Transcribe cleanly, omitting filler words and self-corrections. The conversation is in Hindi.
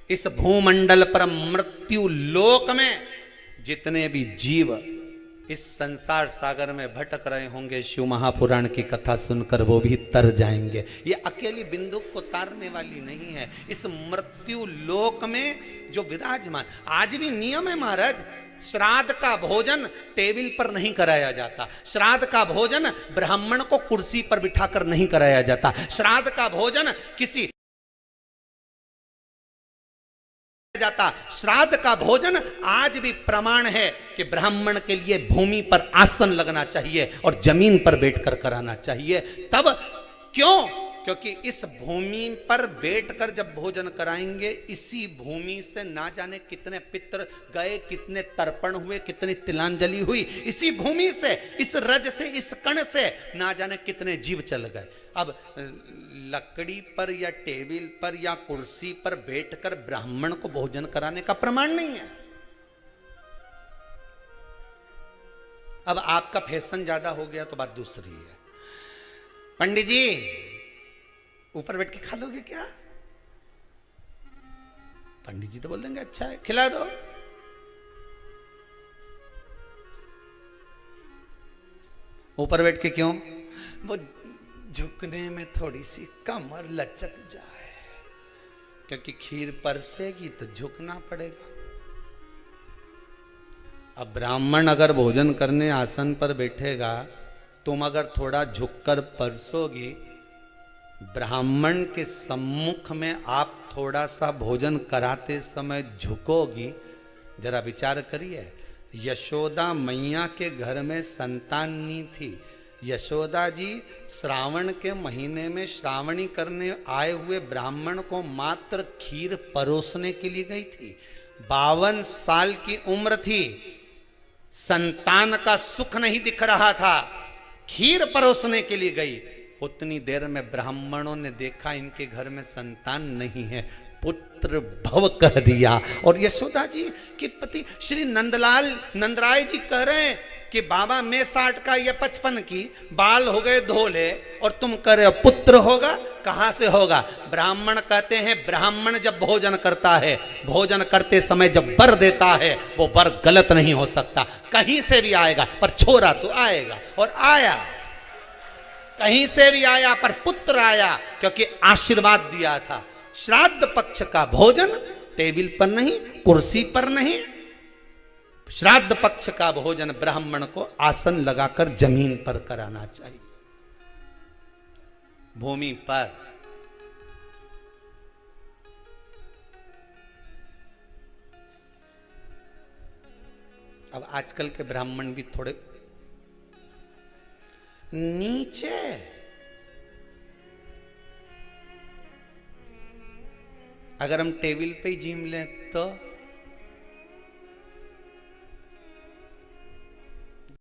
इस भूमंडल पर मृत्यु लोक में जितने भी जीव इस संसार सागर में भटक रहे होंगे, शिव महापुराण की कथा सुनकर वो भी तर जाएंगे। ये अकेली बिंदु को तारने वाली नहीं है। इस मृत्यु लोक में जो विराजमान, आज भी नियम है महाराज, श्राद्ध का भोजन टेबल पर नहीं कराया जाता। श्राद्ध का भोजन ब्राह्मण को कुर्सी पर बिठाकर नहीं कराया जाता। श्राद्ध का भोजन किसी जाता। श्राद्ध का भोजन आज भी प्रमाण है कि ब्राह्मण के लिए भूमि पर आसन लगना चाहिए और जमीन पर बैठकर कराना चाहिए। तब क्यों? क्योंकि इस भूमि पर बैठकर जब भोजन कराएंगे, इसी भूमि से ना जाने कितने पितृ गए, कितने तर्पण हुए, कितनी तिलांजलि हुई, इसी भूमि से, इस रज से, इस कण से ना जाने कितने जीव चल गए। अब लकड़ी पर या टेबल पर या कुर्सी पर बैठकर ब्राह्मण को भोजन कराने का प्रमाण नहीं है। अब आपका फैशन ज्यादा हो गया तो बात दूसरी है। पंडित जी ऊपर बैठ के खा लोगे क्या? पंडित जी तो बोल देंगे अच्छा है, खिला दो। ऊपर बैठ के क्यों? वो झुकने में थोड़ी सी कमर लचक जाए, क्योंकि खीर परसेगी तो झुकना पड़ेगा। अब ब्राह्मण अगर भोजन करने आसन पर बैठेगा, तुम अगर थोड़ा झुककर परसोगी, ब्राह्मण के सम्मुख में आप थोड़ा सा भोजन कराते समय झुकोगी, जरा विचार करिए। यशोदा मैया के घर में संतान नहीं थी। यशोदा जी श्रावण के महीने में श्रावणी करने आए हुए ब्राह्मण को मात्र खीर परोसने के लिए गई थी। 52 साल की उम्र थी, संतान का सुख नहीं दिख रहा था, खीर परोसने के लिए गई। उतनी देर में ब्राह्मणों ने देखा इनके घर में संतान नहीं है, पुत्र भव कह दिया। और यशोदा जी के पति श्री नंदराय जी कह रहे हैं कि बाबा मैं 60 का, ये 55 की, बाल हो गए धोले, और तुम कह रहे हो पुत्र होगा, कहां से होगा? ब्राह्मण कहते हैं ब्राह्मण जब भोजन करता है, भोजन करते समय जब वर देता है, वो वर गलत नहीं हो सकता, कहीं से भी आएगा, पर छोरा तो आएगा। और आया, कहीं से भी आया, पर पुत्र आया, क्योंकि आशीर्वाद दिया था। श्राद्ध पक्ष का भोजन टेबल पर नहीं, कुर्सी पर नहीं, श्राद्ध पक्ष का भोजन ब्राह्मण को आसन लगाकर जमीन पर कराना चाहिए, भूमि पर। अब आजकल के ब्राह्मण भी थोड़े नीचे, अगर हम टेबल पे ही जीम लें तो